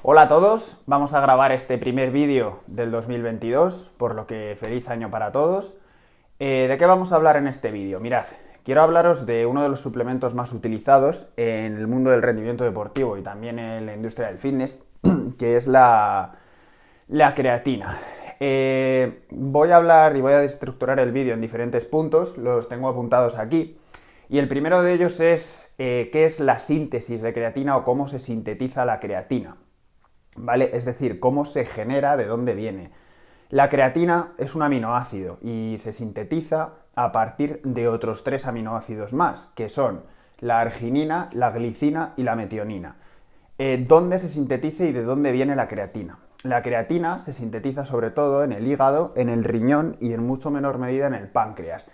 Hola a todos, vamos a grabar este primer vídeo del 2022, por lo que feliz año para todos. ¿De qué vamos a hablar en este vídeo? Mirad, quiero hablaros de uno de los suplementos más utilizados en el mundo del rendimiento deportivo y también en la industria del fitness, que es la creatina. Voy a hablar y voy a estructurar el vídeo en diferentes puntos, los tengo apuntados aquí. Y el primero de ellos es qué es la síntesis de creatina o cómo se sintetiza la creatina. ¿Vale? Es decir, cómo se genera, de dónde viene. La creatina es un aminoácido y se sintetiza a partir de otros 3 aminoácidos más, que son la arginina, la glicina y la metionina. ¿Dónde se sintetiza y de dónde viene la creatina? La creatina se sintetiza sobre todo en el hígado, en el riñón y en mucho menor medida en el páncreas.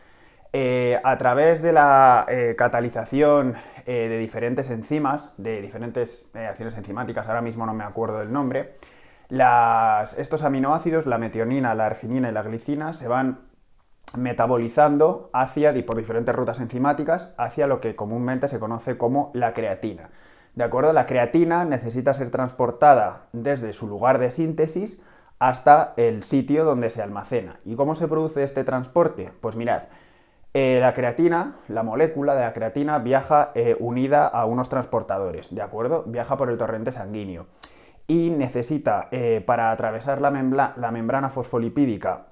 A través de la catalización de diferentes enzimas, de diferentes reacciones enzimáticas, ahora mismo no me acuerdo del nombre, estos aminoácidos, la metionina, la arginina y la glicina, se van metabolizando por diferentes rutas enzimáticas hacia lo que comúnmente se conoce como la creatina. ¿De acuerdo? La creatina necesita ser transportada desde su lugar de síntesis hasta el sitio donde se almacena. ¿Y cómo se produce este transporte? Pues mirad, la creatina, la molécula de la creatina viaja unida a unos transportadores, ¿de acuerdo? Viaja por el torrente sanguíneo y necesita, para atravesar la membrana fosfolipídica,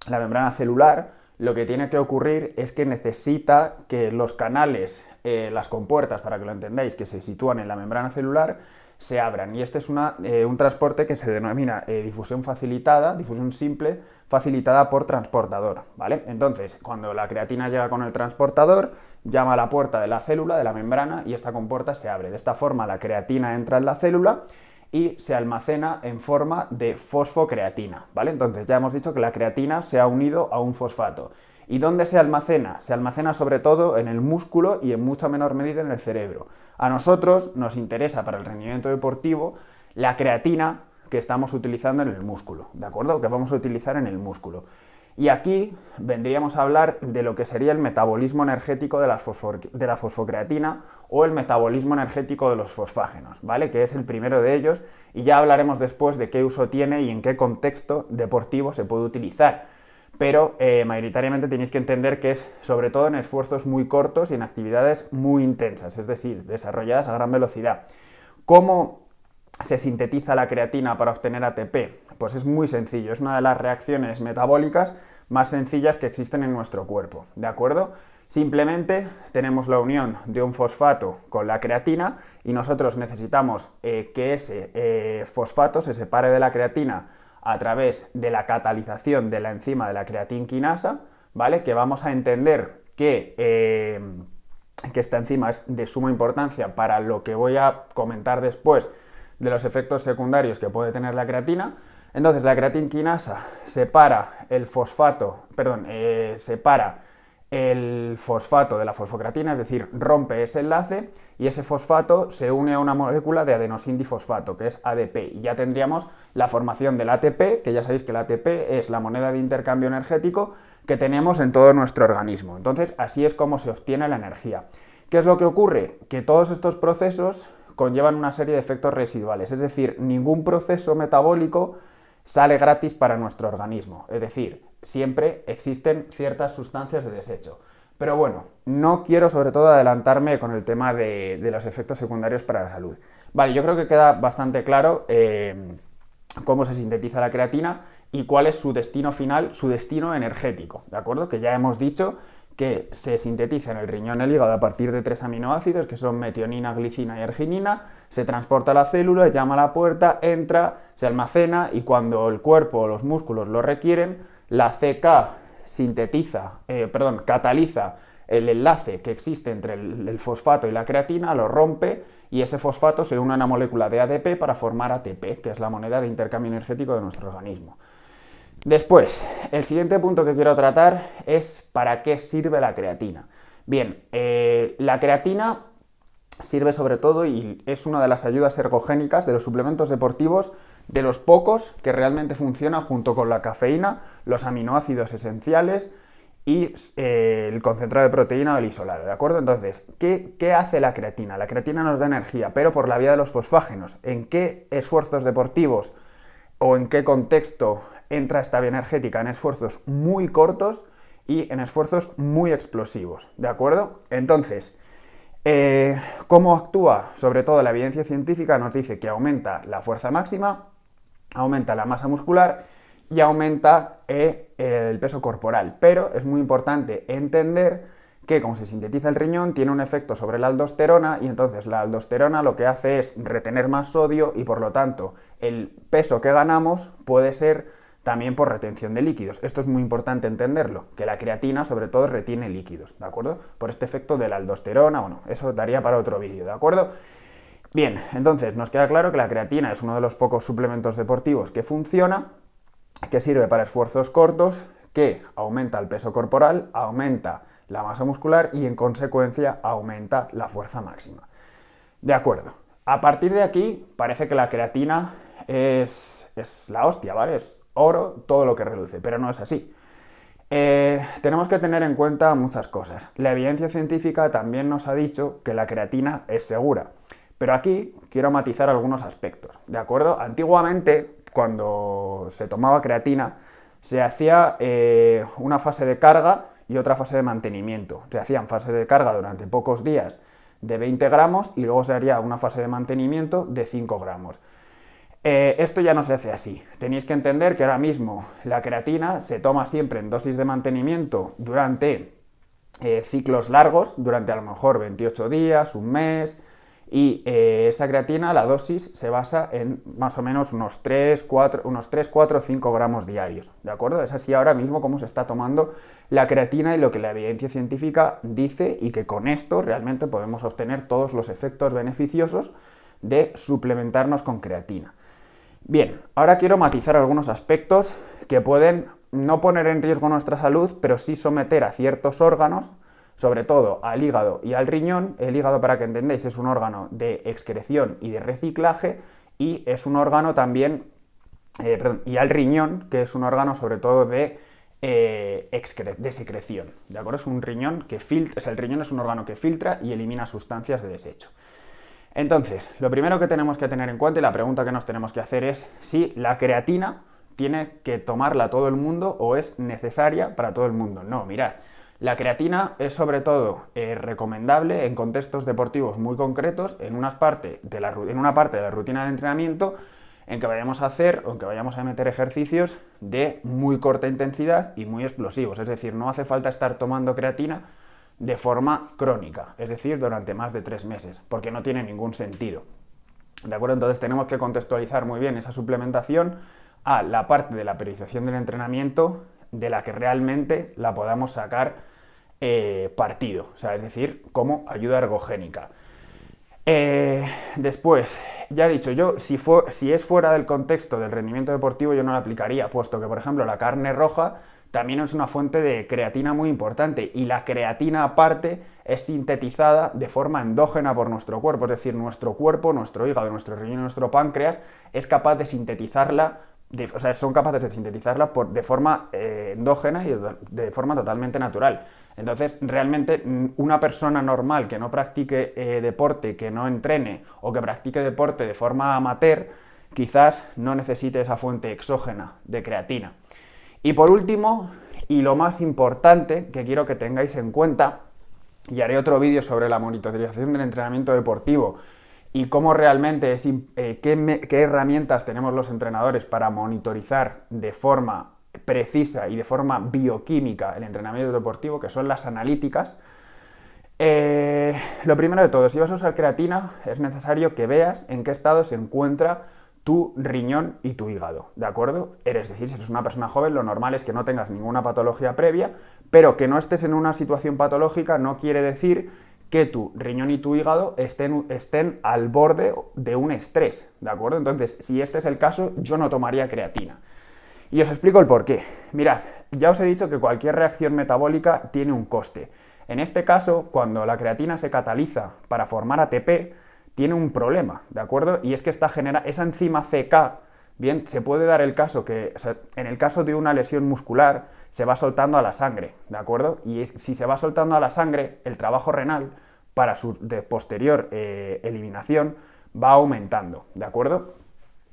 la membrana celular, lo que tiene que ocurrir es que necesita que los canales, las compuertas, para que lo entendáis, que se sitúan en la membrana celular, se abran. Y este es un transporte que se denomina difusión facilitada, difusión simple, facilitada por transportador, ¿vale? Entonces, cuando la creatina llega con el transportador, llama a la puerta de la célula, de la membrana, y esta compuerta se abre. De esta forma, la creatina entra en la célula y se almacena en forma de fosfocreatina, ¿vale? Entonces, ya hemos dicho que la creatina se ha unido a un fosfato. ¿Y dónde se almacena? Se almacena sobre todo en el músculo y en mucha menor medida en el cerebro. A nosotros nos interesa para el rendimiento deportivo la creatina que estamos utilizando en el músculo, ¿de acuerdo? Que vamos a utilizar en el músculo. Y aquí vendríamos a hablar de lo que sería el metabolismo energético de la fosfocreatina o el metabolismo energético de los fosfágenos, ¿vale? Que es el primero de ellos y ya hablaremos después de qué uso tiene y en qué contexto deportivo se puede utilizar. Pero mayoritariamente tenéis que entender que es sobre todo en esfuerzos muy cortos y en actividades muy intensas, es decir, desarrolladas a gran velocidad. ¿Cómo se sintetiza la creatina para obtener ATP? Pues es muy sencillo, es una de las reacciones metabólicas más sencillas que existen en nuestro cuerpo, ¿de acuerdo? Simplemente tenemos la unión de un fosfato con la creatina y nosotros necesitamos que ese fosfato se separe de la creatina a través de la catalización de la enzima de la creatinquinasa, ¿vale? Que vamos a entender que esta enzima es de suma importancia para lo que voy a comentar después de los efectos secundarios que puede tener la creatina. Entonces la creatinquinasa separa el fosfato de la fosfocreatina, es decir, rompe ese enlace y ese fosfato se une a una molécula de adenosindifosfato, que es ADP, y ya tendríamos la formación del ATP, que ya sabéis que el ATP es la moneda de intercambio energético que tenemos en todo nuestro organismo. Entonces, así es como se obtiene la energía. ¿Qué es lo que ocurre? Que todos estos procesos conllevan una serie de efectos residuales, es decir, ningún proceso metabólico sale gratis para nuestro organismo, es decir, siempre existen ciertas sustancias de desecho. Pero bueno, no quiero sobre todo adelantarme con el tema de los efectos secundarios para la salud. Vale, yo creo que queda bastante claro cómo se sintetiza la creatina y cuál es su destino final, su destino energético, ¿de acuerdo? Que ya hemos dicho que se sintetiza en el riñón y el hígado a partir de 3 aminoácidos, que son metionina, glicina y arginina, se transporta a la célula, llama a la puerta, entra, se almacena y cuando el cuerpo o los músculos lo requieren, la CK cataliza el enlace que existe entre el fosfato y la creatina, lo rompe y ese fosfato se une a una molécula de ADP para formar ATP, que es la moneda de intercambio energético de nuestro organismo. Después, el siguiente punto que quiero tratar es ¿para qué sirve la creatina? Bien, la creatina sirve sobre todo y es una de las ayudas ergogénicas de los suplementos deportivos, de los pocos que realmente funciona junto con la cafeína, los aminoácidos esenciales y el concentrado de proteína o el isolado, ¿de acuerdo? Entonces, ¿qué hace la creatina? La creatina nos da energía, pero por la vía de los fosfágenos. ¿En qué esfuerzos deportivos o en qué contexto entra esta vía energética? En esfuerzos muy cortos y en esfuerzos muy explosivos, ¿de acuerdo? Entonces, ¿cómo actúa? Sobre todo la evidencia científica nos dice que aumenta la fuerza máxima, aumenta la masa muscular y aumenta el peso corporal. Pero es muy importante entender que como se sintetiza el riñón, tiene un efecto sobre la aldosterona y entonces la aldosterona lo que hace es retener más sodio y por lo tanto el peso que ganamos puede ser también por retención de líquidos. Esto es muy importante entenderlo, que la creatina sobre todo retiene líquidos, ¿de acuerdo? Por este efecto de la aldosterona, bueno, eso daría para otro vídeo, ¿de acuerdo? Bien, entonces nos queda claro que la creatina es uno de los pocos suplementos deportivos que funciona, que sirve para esfuerzos cortos, que aumenta el peso corporal, aumenta la masa muscular y en consecuencia aumenta la fuerza máxima. De acuerdo. A partir de aquí parece que la creatina es la hostia, ¿vale? Es oro todo lo que reluce, pero no es así. Tenemos que tener en cuenta muchas cosas. La evidencia científica también nos ha dicho que la creatina es segura, pero aquí quiero matizar algunos aspectos, ¿de acuerdo? Antiguamente, cuando se tomaba creatina, se hacía una fase de carga y otra fase de mantenimiento. Se hacían fase de carga durante pocos días de 20 gramos y luego se haría una fase de mantenimiento de 5 gramos. Esto ya no se hace así. Tenéis que entender que ahora mismo la creatina se toma siempre en dosis de mantenimiento durante ciclos largos, durante a lo mejor 28 días, un mes, y esta creatina, la dosis, se basa en más o menos unos 3, 4, 5 gramos diarios, ¿de acuerdo? Es así ahora mismo como se está tomando la creatina y lo que la evidencia científica dice y que con esto realmente podemos obtener todos los efectos beneficiosos de suplementarnos con creatina. Bien, ahora quiero matizar algunos aspectos que pueden no poner en riesgo nuestra salud, pero sí someter a ciertos órganos, sobre todo al hígado y al riñón. El hígado, para que entendáis, es un órgano de excreción y de reciclaje y es un órgano también, y al riñón, que es un órgano sobre todo de secreción, ¿de acuerdo? Es un riñón que filtra, el riñón es un órgano que filtra y elimina sustancias de desecho. Entonces, lo primero que tenemos que tener en cuenta y la pregunta que nos tenemos que hacer es si la creatina tiene que tomarla todo el mundo o es necesaria para todo el mundo. No, mirad, la creatina es sobre todo recomendable en contextos deportivos muy concretos, en una parte de la rutina de entrenamiento en que vayamos a hacer o en que vayamos a meter ejercicios de muy corta intensidad y muy explosivos. Es decir, no hace falta estar tomando creatina de forma crónica, es decir, durante más de 3 meses, porque no tiene ningún sentido. ¿De acuerdo? Entonces tenemos que contextualizar muy bien esa suplementación a la parte de la periodización del entrenamiento de la que realmente la podamos sacar partido, o sea, es decir, como ayuda ergogénica. Después, ya he dicho, yo si es fuera del contexto del rendimiento deportivo yo no la aplicaría, puesto que, por ejemplo, la carne roja también es una fuente de creatina muy importante y la creatina aparte es sintetizada de forma endógena por nuestro cuerpo, es decir, nuestro cuerpo, nuestro hígado, nuestro riñón y nuestro páncreas es capaz de sintetizarla, son capaces de sintetizarla de forma endógena y de forma totalmente natural. Entonces, realmente, una persona normal que no practique deporte, que no entrene o que practique deporte de forma amateur, quizás no necesite esa fuente exógena de creatina. Y por último, y lo más importante que quiero que tengáis en cuenta, y haré otro vídeo sobre la monitorización del entrenamiento deportivo y cómo realmente qué herramientas tenemos los entrenadores para monitorizar de forma precisa y de forma bioquímica el entrenamiento deportivo, que son las analíticas. Lo primero de todo, si vas a usar creatina, es necesario que veas en qué estado se encuentra tu riñón y tu hígado, ¿de acuerdo? Es decir, si eres una persona joven, lo normal es que no tengas ninguna patología previa, pero que no estés en una situación patológica no quiere decir que tu riñón y tu hígado estén al borde de un estrés, ¿de acuerdo? Entonces, si este es el caso, yo no tomaría creatina. Y os explico el porqué. Mirad, ya os he dicho que cualquier reacción metabólica tiene un coste. En este caso, cuando la creatina se cataliza para formar ATP, tiene un problema, ¿de acuerdo? Y es que esa enzima CK, bien, se puede dar el caso que, o sea, en el caso de una lesión muscular, se va soltando a la sangre, ¿de acuerdo? Y si se va soltando a la sangre, el trabajo renal para su posterior eliminación va aumentando, ¿de acuerdo?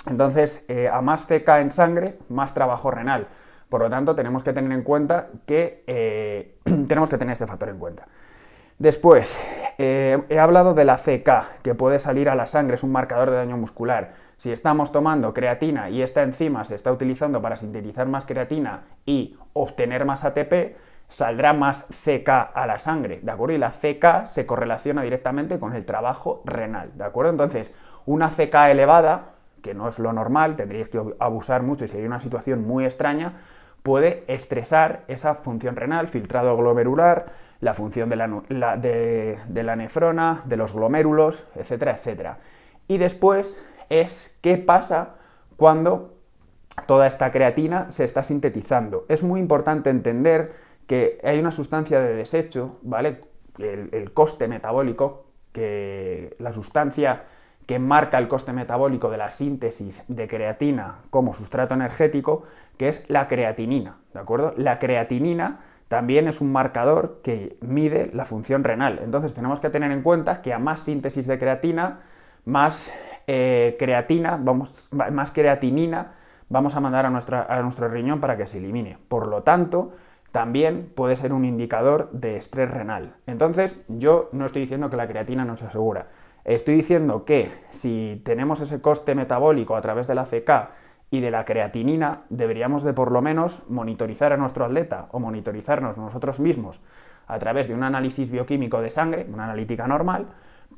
Entonces, a más CK en sangre, más trabajo renal. Por lo tanto, tenemos que tener en cuenta que tenemos que tener este factor en cuenta. Después, he hablado de la CK, que puede salir a la sangre, es un marcador de daño muscular. Si estamos tomando creatina y esta enzima se está utilizando para sintetizar más creatina y obtener más ATP, saldrá más CK a la sangre, ¿de acuerdo? Y la CK se correlaciona directamente con el trabajo renal, ¿de acuerdo? Entonces, una CK elevada, que no es lo normal, tendríais que abusar mucho y sería una situación muy extraña, puede estresar esa función renal, filtrado glomerular, la función de la nefrona, de los glomérulos, etcétera, etcétera. Y después es qué pasa cuando toda esta creatina se está sintetizando. Es muy importante entender que hay una sustancia de desecho, ¿vale? El coste metabólico, que la sustancia que marca el coste metabólico de la síntesis de creatina como sustrato energético, que es la creatinina, ¿de acuerdo? La creatinina también es un marcador que mide la función renal. Entonces tenemos que tener en cuenta que a más síntesis de creatina, más más creatinina vamos a mandar a nuestro riñón para que se elimine. Por lo tanto, también puede ser un indicador de estrés renal. Entonces, yo no estoy diciendo que la creatina no sea segura. Estoy diciendo que si tenemos ese coste metabólico a través de la CK y de la creatinina, deberíamos de por lo menos monitorizar a nuestro atleta o monitorizarnos nosotros mismos a través de un análisis bioquímico de sangre, una analítica normal,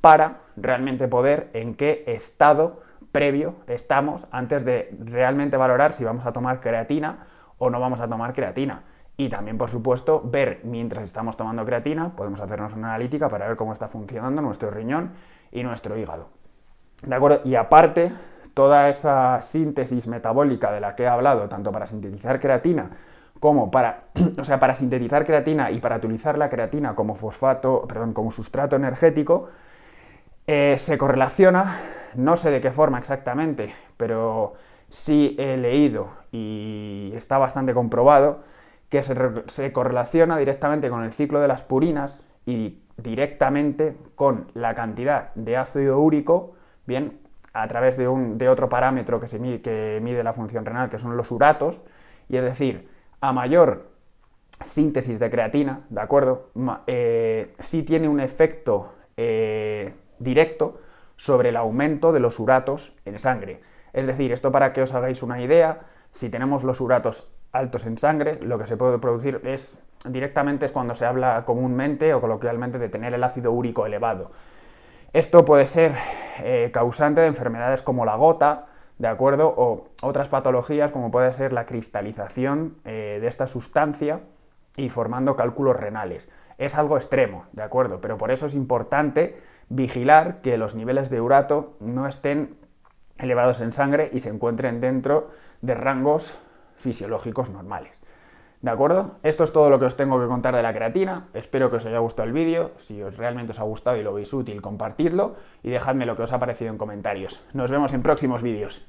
para realmente poder en qué estado previo estamos antes de realmente valorar si vamos a tomar creatina o no vamos a tomar creatina. Y también, por supuesto, ver mientras estamos tomando creatina, podemos hacernos una analítica para ver cómo está funcionando nuestro riñón y nuestro hígado. ¿De acuerdo? Y aparte, toda esa síntesis metabólica de la que he hablado, tanto para sintetizar creatina como para sintetizar creatina y para utilizar la creatina como como sustrato energético, se correlaciona, no sé de qué forma exactamente, pero sí he leído y está bastante comprobado que se correlaciona directamente con el ciclo de las purinas y directamente con la cantidad de ácido úrico, bien, a través de otro parámetro que mide la función renal, que son los uratos, y es decir, a mayor síntesis de creatina, ¿de acuerdo? Sí tiene un efecto directo sobre el aumento de los uratos en sangre. Es decir, esto para que os hagáis una idea, si tenemos los uratos altos en sangre, lo que se puede producir es cuando se habla comúnmente o coloquialmente de tener el ácido úrico elevado. Esto puede ser causante de enfermedades como la gota, ¿de acuerdo? O otras patologías como puede ser la cristalización de esta sustancia y formando cálculos renales. Es algo extremo, ¿de acuerdo? Pero por eso es importante vigilar que los niveles de urato no estén elevados en sangre y se encuentren dentro de rangos fisiológicos normales. ¿De acuerdo? Esto es todo lo que os tengo que contar de la creatina. Espero que os haya gustado el vídeo. Si realmente os ha gustado y lo veis útil, compartidlo y dejadme lo que os ha parecido en comentarios. Nos vemos en próximos vídeos.